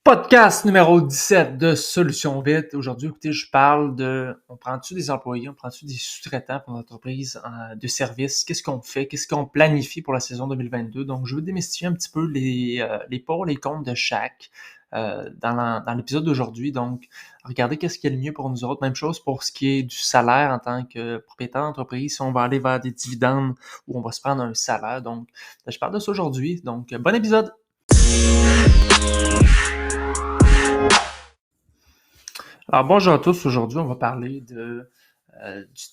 Podcast numéro 17 de Solutions Vite. Aujourd'hui, écoutez, on prend-tu des employés, on prend-tu des sous-traitants pour l'entreprise de service? Qu'est-ce qu'on fait? Qu'est-ce qu'on planifie pour la saison 2022? Donc, je veux démystifier un petit peu les pour, les contre de chaque dans l'épisode d'aujourd'hui. Donc, regardez qu'est-ce qui est le mieux pour nous autres. Même chose pour ce qui est du salaire en tant que propriétaire d'entreprise. Si on va aller vers des dividendes ou on va se prendre un salaire. Donc, je parle de ça aujourd'hui. Donc, bon épisode! Alors bonjour à tous, aujourd'hui on va parler du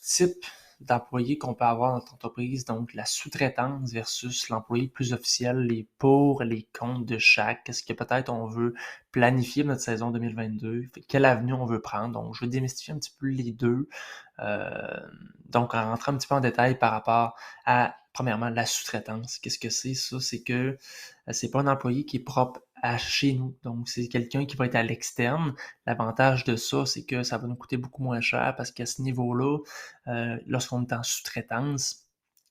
type d'employé qu'on peut avoir dans notre entreprise, donc la sous-traitance versus l'employé plus officiel, les pour et les contre de chaque, qu'est-ce que peut-être on veut planifier pour notre saison 2022, quelle avenue on veut prendre, donc je vais démystifier un petit peu les deux, euh, donc en rentrant un petit peu en détail par rapport à, premièrement, la sous-traitance. Qu'est-ce que c'est ça? C'est que c'est pas un employé qui est propre à chez nous, donc c'est quelqu'un qui va être à l'externe. L'avantage de ça, c'est que ça va nous coûter beaucoup moins cher parce qu'à ce niveau-là, lorsqu'on est en sous-traitance,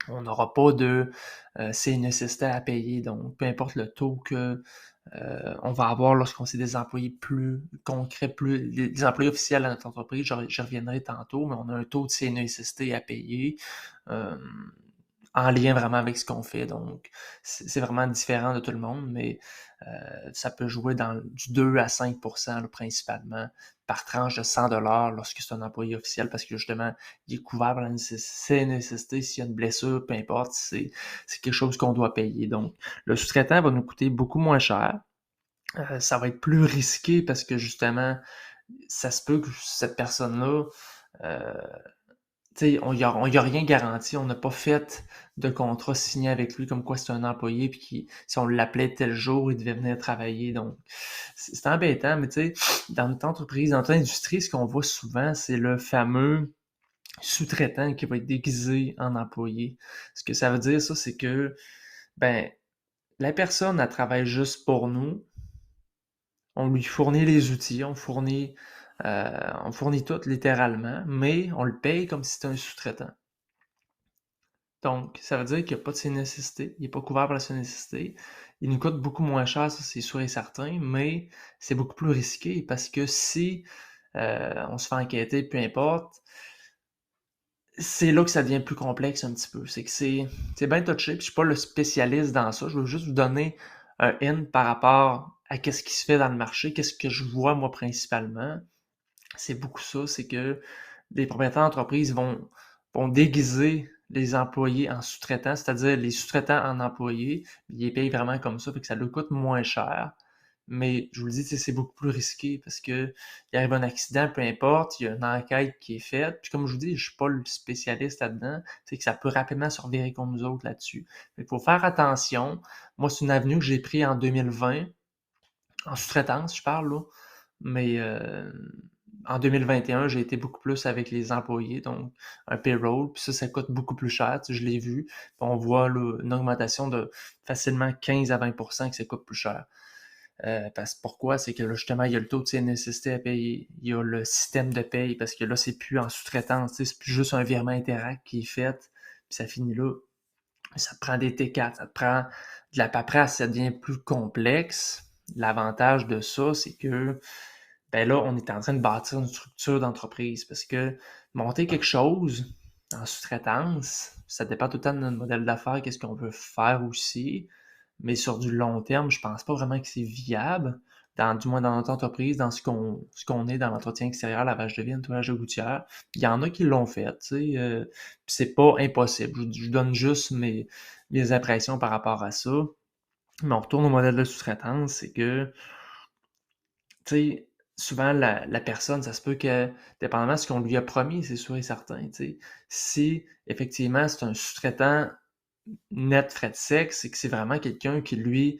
on n'aura pas de CNSST à payer. Donc, peu importe le taux que on va avoir lorsqu'on c'est des employés plus concrets, plus les employés officiels à notre entreprise, j'y reviendrai tantôt, mais on a un taux de CNESST à payer. Euh, En lien vraiment avec ce qu'on fait. Donc, c'est vraiment différent de tout le monde, mais ça peut jouer dans du 2 à 5% là, principalement par tranche de 100$ lorsque c'est un employé officiel parce que justement, il est couvert par la nécessité, s'il y a une blessure, peu importe, c'est quelque chose qu'on doit payer. Donc, le sous-traitant va nous coûter beaucoup moins cher. Ça va être plus risqué parce que justement, ça se peut que cette personne-là euh, on y a rien garanti, on n'a pas fait de contrat signé avec lui comme quoi c'est un employé puis si on l'appelait tel jour, il devait venir travailler. Donc, c'est embêtant, mais tu sais, dans notre entreprise, dans notre industrie, ce qu'on voit souvent, c'est le fameux sous-traitant qui va être déguisé en employé. Ce que ça veut dire, ça, c'est que, ben, la personne, elle travaille juste pour nous. On lui fournit les outils, on fournit tout littéralement, mais on le paye comme si c'était un sous-traitant. Donc, ça veut dire qu'il n'y a pas de ses nécessités, il n'est pas couvert par la nécessité. Il nous coûte beaucoup moins cher, ça c'est sûr et certain, mais c'est beaucoup plus risqué parce que si on se fait enquêter, peu importe, c'est là que ça devient plus complexe un petit peu. C'est que c'est bien touché, puis je suis pas le spécialiste dans ça. Je veux juste vous donner un in par rapport à qu'est-ce qui se fait dans le marché, qu'est-ce que je vois moi principalement. C'est beaucoup ça, c'est que les propriétaires d'entreprise vont déguiser les employés en sous-traitants, c'est-à-dire les sous-traitants en employés, ils les payent vraiment comme ça, fait que ça leur coûte moins cher. Mais je vous le dis, c'est beaucoup plus risqué parce que il arrive un accident, peu importe, il y a une enquête qui est faite. Puis comme je vous dis, je suis pas le spécialiste là-dedans, c'est que ça peut rapidement se revirer contre nous autres là-dessus. Il faut faire attention. Moi, c'est une avenue que j'ai prise en 2020, en sous-traitance, je parle là. Mais en 2021, j'ai été beaucoup plus avec les employés, donc un payroll, puis ça coûte beaucoup plus cher, je l'ai vu. Puis on voit là, une augmentation de facilement 15 à 20% que ça coûte plus cher. Parce que pourquoi? C'est que là, justement, il y a le taux de CNSST à payer, il y a le système de paye, parce que là, c'est plus en sous-traitance, c'est plus juste un virement Interact qui est fait, puis ça finit là. Ça te prend des T4, ça te prend de la paperasse, ça devient plus complexe. L'avantage de ça, c'est que ben là, on est en train de bâtir une structure d'entreprise parce que monter quelque chose en sous-traitance, ça dépend tout le temps de notre modèle d'affaires, qu'est-ce qu'on veut faire aussi. Mais sur du long terme, je pense pas vraiment que c'est viable, du moins dans notre entreprise, dans ce qu'on est dans l'entretien extérieur, lavage de vigne, tournage de gouttière. Il y en a qui l'ont fait, tu sais, puis c'est pas impossible. Je donne juste mes impressions par rapport à ça. Mais on retourne au modèle de sous-traitance, c'est que tu sais, souvent la personne, ça se peut que, dépendamment de ce qu'on lui a promis, c'est sûr et certain, tu sais. Si effectivement c'est un sous-traitant net frais de sexe, c'est que c'est vraiment quelqu'un qui, lui,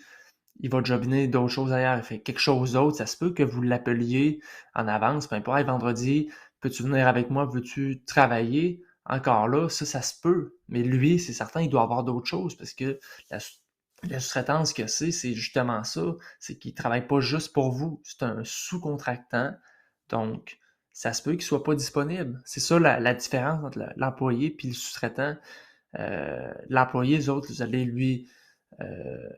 il va jobiner d'autres choses ailleurs, il fait quelque chose d'autre, ça se peut que vous l'appeliez en avance, peu importe, hey, vendredi, peux-tu venir avec moi, veux-tu travailler? Encore là, ça se peut. Mais lui, c'est certain, il doit avoir d'autres choses parce que la, la sous-traitance que c'est justement ça, c'est qu'il travaille pas juste pour vous, c'est un sous-contractant, donc ça se peut qu'il soit pas disponible. C'est ça la différence entre l'employé et le sous-traitant. L'employé, les autres, vous allez lui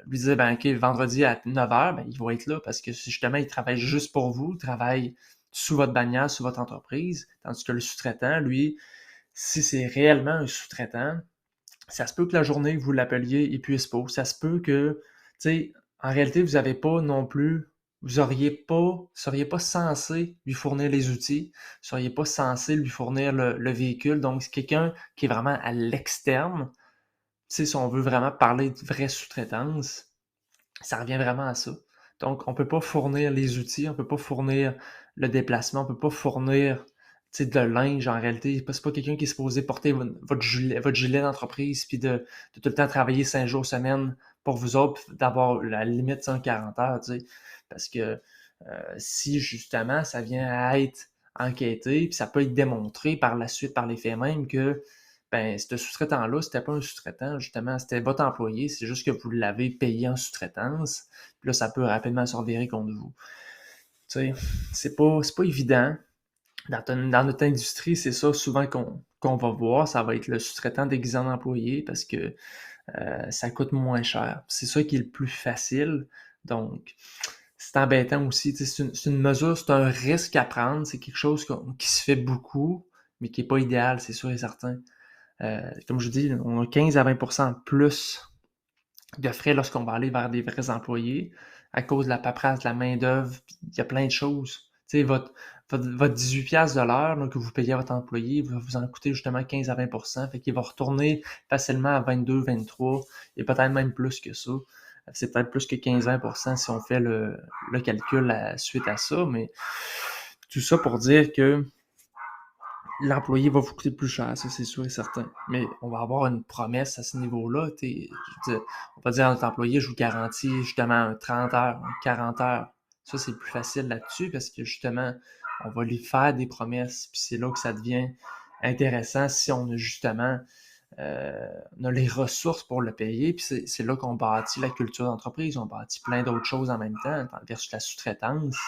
lui dire, ben OK, vendredi à 9h, ben, il va être là parce que justement, il travaille juste pour vous, il travaille sous votre bannière, sous votre entreprise, tandis que le sous-traitant, lui, si c'est réellement un sous-traitant, ça se peut que la journée que vous l'appeliez, il puisse pas. Ça se peut que, tu sais, en réalité, vous avez pas non plus, seriez pas censé lui fournir les outils, seriez pas censé lui fournir le véhicule. Donc, c'est quelqu'un qui est vraiment à l'externe. Tu sais, si on veut vraiment parler de vraie sous-traitance, ça revient vraiment à ça. Donc, on peut pas fournir les outils, on peut pas fournir le déplacement, on peut pas fournir, tu sais, de linge en réalité. C'est pas quelqu'un qui est supposé porter votre gilet d'entreprise puis de tout le temps travailler 5 jours semaine pour vous autres, puis d'avoir la limite 140 heures, tu sais. Parce que si justement ça vient à être enquêté, puis ça peut être démontré par la suite par les faits même que ben, ce sous-traitant-là, c'était pas un sous-traitant, justement, c'était votre employé, c'est juste que vous l'avez payé en sous-traitance. Puis là, ça peut rapidement se revirer contre vous. Tu sais, c'est pas évident. Dans notre industrie, c'est ça souvent qu'on va voir, ça va être le sous-traitant déguisé en employé parce que ça coûte moins cher. C'est ça qui est le plus facile. Donc, c'est embêtant aussi. C'est une mesure, c'est un risque à prendre. C'est quelque chose qui se fait beaucoup, mais qui n'est pas idéal, c'est sûr et certain. Comme je vous dis, on a 15 à 20% plus de frais lorsqu'on va aller vers des vrais employés à cause de la paperasse, de la main-d'œuvre, il y a plein de choses. Tu sais, votre 18$ de l'heure là, que vous payez à votre employé va vous en coûter justement 15 à 20%, fait qu'il va retourner facilement à 22, 23 et peut-être même plus que ça. C'est peut-être plus que 15-20% si on fait le calcul suite à ça, mais tout ça pour dire que l'employé va vous coûter plus cher, ça c'est sûr et certain. Mais on va avoir une promesse à ce niveau-là. On va dire à notre employé, je vous garantis justement 30 heures, 40 heures. Ça, c'est plus facile là-dessus parce que justement, on va lui faire des promesses. Puis c'est là que ça devient intéressant si on a justement on a les ressources pour le payer. Puis c'est là qu'on bâtit la culture d'entreprise. On bâtit plein d'autres choses en même temps versus la sous-traitance.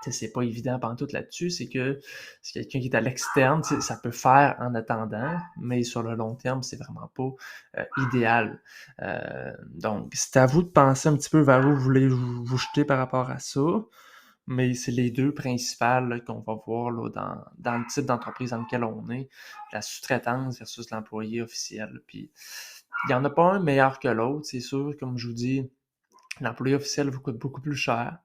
C'est pas évident pantoute là-dessus, c'est que c'est quelqu'un qui est à l'externe, ça peut faire en attendant, mais sur le long terme, c'est vraiment pas idéal. Donc, c'est à vous de penser un petit peu vers où vous voulez vous jeter par rapport à ça, mais c'est les deux principales là, qu'on va voir là, dans le type d'entreprise dans lequel on est, la sous-traitance versus l'employé officiel. Puis, il n'y en a pas un meilleur que l'autre, c'est sûr, comme je vous dis, l'employé officiel vous coûte beaucoup plus cher.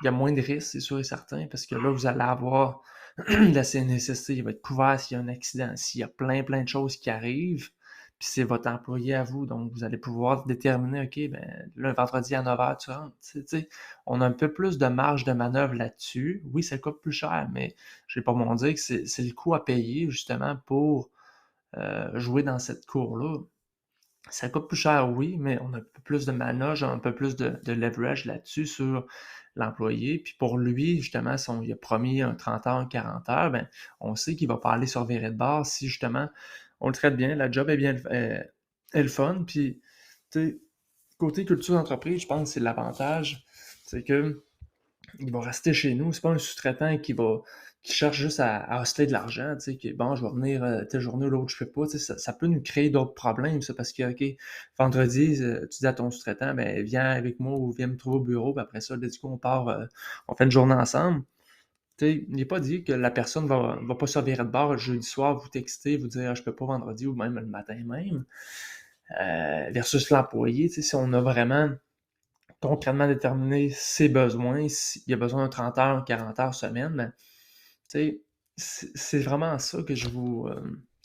Il y a moins de risques, c'est sûr et certain, parce que là, vous allez avoir la CNSST, il va être couvert s'il y a un accident, s'il y a plein de choses qui arrivent, puis c'est votre employé à vous, donc vous allez pouvoir déterminer, OK, ben le vendredi à 9h, tu rentres. On a un peu plus de marge de manœuvre là-dessus. Oui, ça coûte plus cher, mais je vais pas m'en dire que c'est le coût à payer, justement, pour jouer dans cette cour-là. Ça coûte plus cher, oui, mais on a un peu plus de manage, un peu plus de leverage là-dessus sur l'employé. Puis pour lui, justement, si on lui a promis un 30 heures, un 40 heures, ben, on sait qu'il va pas aller sur virée de base si justement on le traite bien, la job est bien est le fun. Puis, tu sais, côté culture d'entreprise, je pense que c'est l'avantage, c'est que il va rester chez nous. C'est pas un sous-traitant qui cherche juste à hostler de l'argent, tu sais, que bon, je vais venir telle journée ou l'autre, je fais pas. Tu sais, ça peut nous créer d'autres problèmes, ça, parce que, OK, vendredi, tu dis à ton sous-traitant, ben, viens avec moi ou viens me trouver au bureau, puis après ça, là, du coup, on part, on fait une journée ensemble. Tu sais, il n'est pas dit que la personne va pas se virer de bord le jeudi soir, vous texter, vous dire, ah, je peux pas vendredi ou même le matin même. Versus l'employé, tu sais, si on a vraiment concrètement déterminer ses besoins, s'il y a besoin de 30 heures, 40 heures semaine, ben, tu sais, c'est vraiment ça que je vous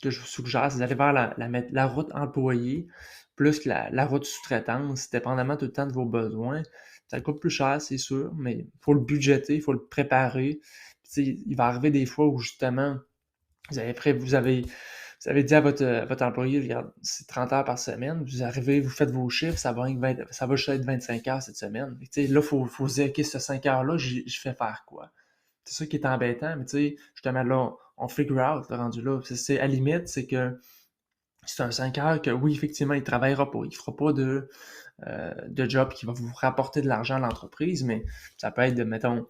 suggère, c'est d'aller vers la route employée plus que la route sous-traitance, dépendamment tout le temps de vos besoins. Ça coûte plus cher, c'est sûr, mais il faut le budgéter, il faut le préparer. Tu sais, il va arriver des fois où justement, vous avez dit à votre employé, regarde, c'est 30 heures par semaine, vous arrivez, vous faites vos chiffres, ça va juste être 25 heures cette semaine. Là, il faut se dire, OK, ce 5 heures-là, je fais faire quoi? C'est ça qui est embêtant, mais tu sais, justement, là, on figure out, le rendu là. À la limite, c'est que c'est un 5 heures que, oui, effectivement, il ne travaillera pas. Il ne fera pas de job qui va vous rapporter de l'argent à l'entreprise, mais ça peut être, mettons,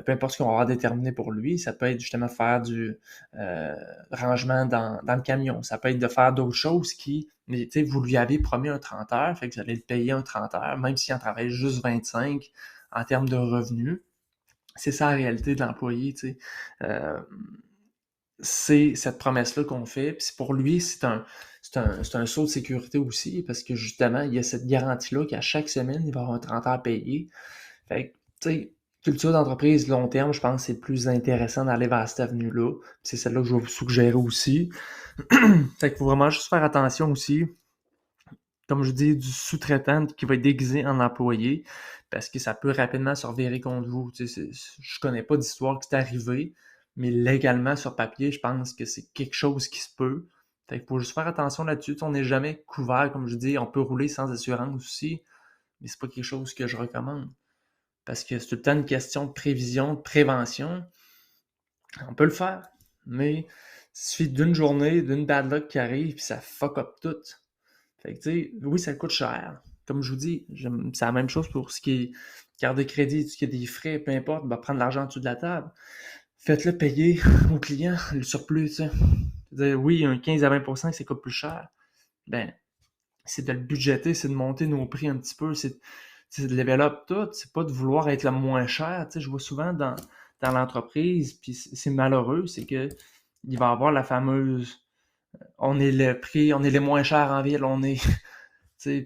peu importe ce qu'on va avoir déterminé pour lui. Ça peut être justement faire du rangement dans le camion. Ça peut être de faire d'autres choses mais tu sais, vous lui avez promis un 30 heures, fait que vous allez le payer un 30 heures, même s'il en travaille juste 25 en termes de revenus. C'est ça la réalité de l'employé, tu sais. C'est cette promesse-là qu'on fait. Puis pour lui, c'est un saut de sécurité aussi, parce que justement, il y a cette garantie-là qu'à chaque semaine, il va avoir un 30 heures payé. Fait que, tu sais, culture d'entreprise long terme, je pense que c'est le plus intéressant d'aller vers cette avenue-là. Puis c'est celle-là que je vais vous suggérer aussi. Fait qu'il faut vraiment juste faire attention aussi, comme je dis, du sous-traitant qui va être déguisé en employé, parce que ça peut rapidement se revirer contre vous. Tu sais, je connais pas d'histoire qui est arrivée, mais légalement, sur papier, je pense que c'est quelque chose qui se peut. Fait qu'il faut juste faire attention là-dessus. On n'est jamais couvert, comme je dis, on peut rouler sans assurance aussi, mais c'est pas quelque chose que je recommande. Parce que c'est tout le temps une question de prévision, de prévention. On peut le faire, mais il suffit d'une journée, d'une bad luck qui arrive, puis ça fuck up tout. Fait que, tu sais, oui, ça coûte cher. Comme je vous dis, c'est la même chose pour ce qui est carte de crédit, tout ce qui est des frais, peu importe, va prendre l'argent en dessous de la table. Faites-le payer au client, le surplus, tu sais. Oui, un 15 à 20% que ça coûte plus cher. Ben, c'est de le budgéter, c'est de monter nos prix un petit peu, c'est de level up tout, c'est pas de vouloir être le moins cher. Tu sais, je vois souvent dans l'entreprise, puis c'est malheureux, c'est que il va y avoir la fameuse on est le prix, on est les moins chers en ville, on est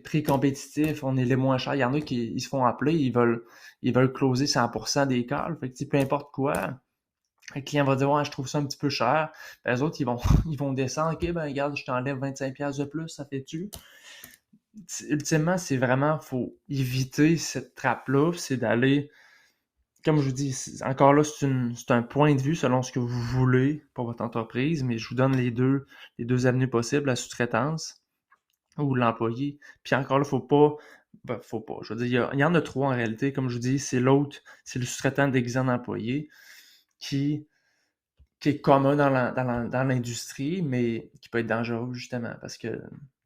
prix compétitif, on est les moins chers. Il y en a qui ils se font appeler, ils veulent closer 100% des calls. Fait que peu importe quoi, le client va dire ouais, je trouve ça un petit peu cher. Ben, les autres, ils vont, ils vont descendre, ok, ben regarde, je t'enlève 25$ de plus, ça fait-tu? Ultimement, c'est vraiment, faut éviter cette trappe-là, c'est d'aller, comme je vous dis, encore là, c'est un point de vue selon ce que vous voulez pour votre entreprise, mais je vous donne les deux avenues possibles, la sous-traitance ou l'employé. Puis encore là, faut pas. Je veux dire, il y en a trois en réalité. Comme je vous dis, c'est l'autre, c'est le sous-traitant déguisé en employé qui, qui est commun dans l'industrie, mais qui peut être dangereux justement parce que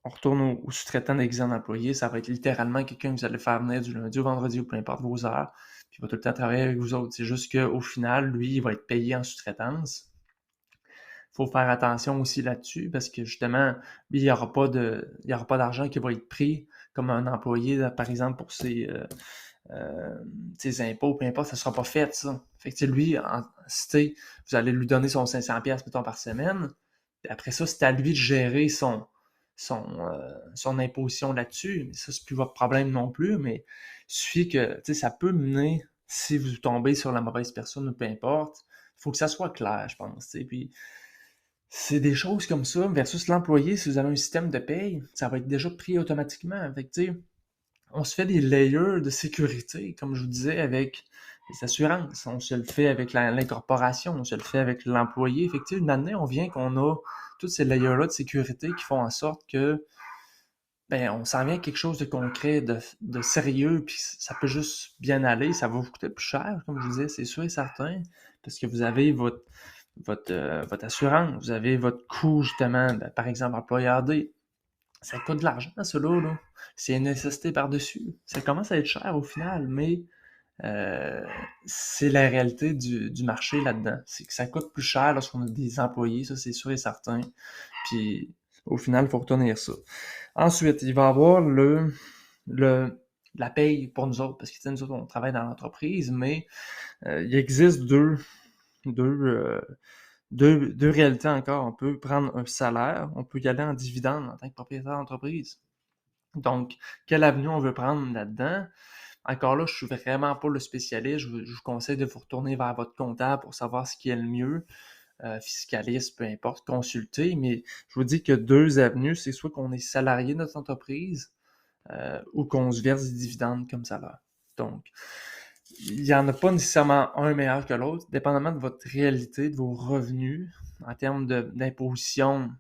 on retourne au sous-traitant déguisé en employé, ça va être littéralement quelqu'un que vous allez faire venir du lundi au vendredi ou peu importe vos heures, puis il va tout le temps travailler avec vous autres. C'est juste qu'au final, lui, il va être payé en sous-traitance. Faut faire attention aussi là-dessus parce que justement, lui, il y aura pas d'argent qui va être pris comme un employé, par exemple, pour ses impôts, peu importe, ça sera pas fait, ça. Fait que, lui, si vous allez lui donner son 500$, mettons, par semaine, puis après ça, c'est à lui de gérer son imposition là-dessus. Mais ça, c'est plus votre problème non plus, mais il suffit que, ça peut mener, si vous tombez sur la mauvaise personne ou peu importe, il faut que ça soit clair, je pense, puis c'est des choses comme ça versus l'employé, si vous avez un système de paye, ça va être déjà pris automatiquement. Fait que, on se fait des layers de sécurité, comme je vous disais, avec les assurances. On se le fait avec l'incorporation, on se le fait avec l'employé. Fait que, une année, on vient qu'on a tous ces layers-là de sécurité qui font en sorte que on s'en vient à quelque chose de concret, de sérieux, puis ça peut juste bien aller. Ça va vous coûter plus cher, comme je vous disais, c'est sûr et certain, parce que vous avez votre assurance, vous avez votre coût, justement, par exemple, employeur D. Ça coûte de l'argent, cela, là. C'est une nécessité par-dessus. Ça commence à être cher au final, mais euh, c'est la réalité du marché là-dedans. C'est que ça coûte plus cher lorsqu'on a des employés, ça c'est sûr et certain. Puis au final, il faut retenir ça. Ensuite, il va y avoir la paye pour nous autres, parce que nous autres, on travaille dans l'entreprise, mais il existe deux, euh, deux réalités encore. On peut prendre un salaire, on peut y aller en dividende en tant que propriétaire d'entreprise. Donc, quelle avenue on veut prendre là-dedans? Encore là, je suis vraiment pas le spécialiste. Je vous conseille de vous retourner vers votre comptable pour savoir ce qui est le mieux. Fiscaliste, peu importe, consulter. Mais je vous dis que deux avenues, c'est soit qu'on est salarié de notre entreprise ou qu'on se verse des dividendes comme salaire. Donc, il n'y en a pas nécessairement un meilleur que l'autre, dépendamment de votre réalité, de vos revenus. En termes d'imposition,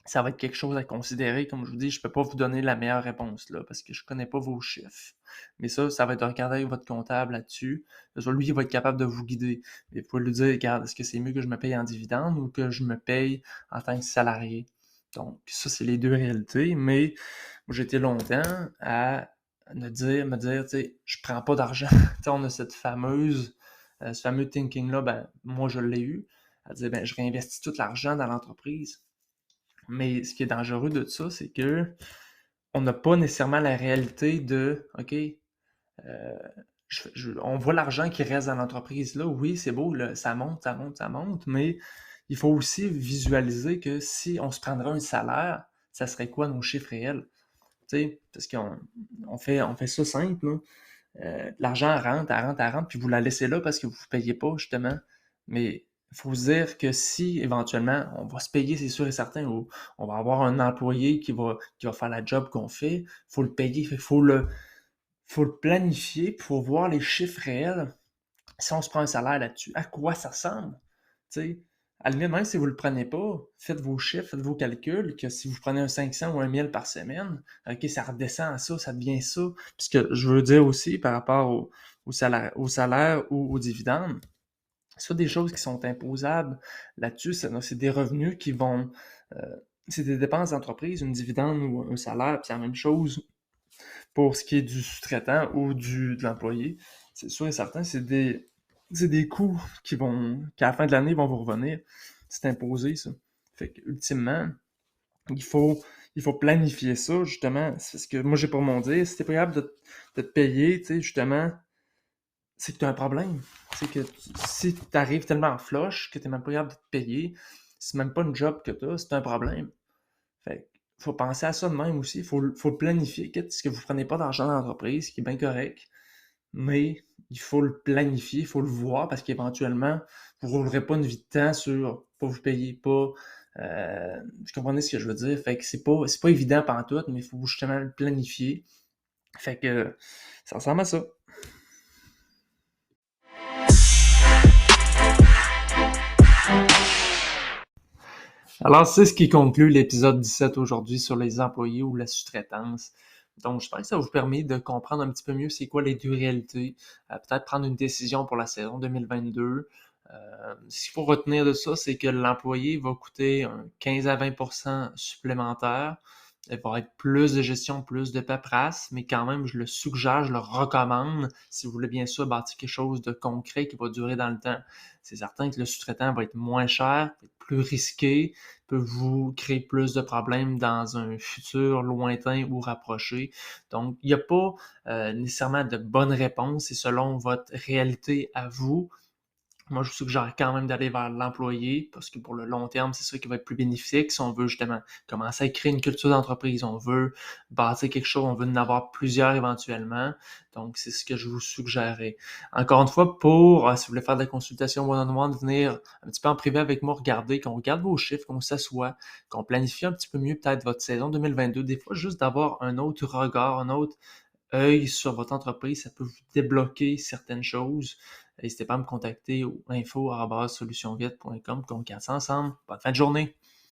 ça va être quelque chose à considérer. Comme je vous dis, je ne peux pas vous donner la meilleure réponse là, parce que je ne connais pas vos chiffres. Mais ça va être de regarder avec votre comptable là-dessus. Lui, il va être capable de vous guider. Et vous pouvez lui dire, regarde, est-ce que c'est mieux que je me paye en dividende ou que je me paye en tant que salarié? Donc, ça, c'est les deux réalités. Mais moi, j'ai été longtemps à me dire, tu sais, je prends pas d'argent. Tu sais, on a cette fameuse Ce fameux thinking-là, ben, moi, je l'ai eu, à dire, ben, je réinvestis tout l'argent dans l'entreprise. Mais ce qui est dangereux de ça, c'est que on n'a pas nécessairement la réalité de, OK, euh, on voit l'argent qui reste dans l'entreprise. Là, oui, c'est beau, là, ça monte, ça monte, ça monte, mais il faut aussi visualiser que si on se prendrait un salaire, ça serait quoi nos chiffres réels? Tu sais, parce qu'on fait ça simple, là. L'argent rentre, elle rentre, elle rentre, puis vous la laissez là parce que vous ne payez pas, justement. Mais il faut se dire que si éventuellement on va se payer, c'est sûr et certain, ou on va avoir un employé qui va faire la job qu'on fait, il faut le payer, il faut le planifier pour voir les chiffres réels. Si on se prend un salaire là-dessus, à quoi ça ressemble? Tu sais, à la limite, même si vous ne le prenez pas, faites vos chiffres, faites vos calculs, que si vous prenez un 500 ou un 1000 par semaine, OK, ça redescend à ça, ça devient ça. Puis ce que je veux dire aussi par rapport au salaire ou aux dividendes, c'est des choses qui sont imposables là-dessus. C'est des revenus qui vont. euh, c'est des dépenses d'entreprise, une dividende ou un salaire, puis c'est la même chose pour ce qui est du sous-traitant ou de l'employé. C'est sûr et certain, c'est des coûts qu'à la fin de l'année vont vous revenir. C'est imposé, ça. Fait que, ultimement, il faut, il faut planifier ça, justement. C'est ce que moi j'ai pour mon dire. Si t'es pas capable de te payer, tu sais, justement, c'est que tu as un problème. C'est que si tu arrives tellement en flush que tu n'es même pas capable de te payer, c'est même pas une job que tu as, c'est un problème. Fait que faut penser à ça de même aussi. Il faut le planifier. Qu'est-ce que vous prenez pas d'argent dans l'entreprise, ce qui est bien correct, mais il faut le planifier, il faut le voir parce qu'éventuellement, vous ne roulerez pas une vie de temps sur pas vous payer, pas. Vous comprenez ce que je veux dire? Fait que c'est pas évident pantoute, mais il faut justement le planifier. Fait que ça ressemble à ça. Alors, c'est ce qui conclut l'épisode 17 aujourd'hui sur les employés ou la sous-traitance. Donc, j'espère que ça vous permet de comprendre un petit peu mieux c'est quoi les deux réalités, peut-être prendre une décision pour la saison 2022. Ce qu'il faut retenir de ça, c'est que l'employé va coûter un 15 à 20% supplémentaire. Il va être plus de gestion, plus de paperasse, mais quand même, je le suggère, je le recommande si vous voulez bien sûr bâtir quelque chose de concret qui va durer dans le temps. C'est certain que le sous-traitant va être moins cher, va être plus risqué, peut vous créer plus de problèmes dans un futur lointain ou rapproché. Donc, il n'y a pas nécessairement de bonne réponse, c'est selon votre réalité à vous. Moi, je vous suggère quand même d'aller vers l'employé parce que pour le long terme, c'est ça qui va être plus bénéfique si on veut justement commencer à créer une culture d'entreprise, on veut bâtir quelque chose, on veut en avoir plusieurs éventuellement. Donc, c'est ce que je vous suggérerais. Encore une fois, si vous voulez faire des consultations one-on-one, venir un petit peu en privé avec moi, regarder, qu'on regarde vos chiffres, qu'on s'assoit, qu'on planifie un petit peu mieux peut-être votre saison 2022. Des fois, juste d'avoir un autre regard, un autre œil sur votre entreprise, ça peut vous débloquer certaines choses. N'hésitez pas à me contacter au info@solutionvite.com qu'on regarde ça ensemble. Bonne fin de journée!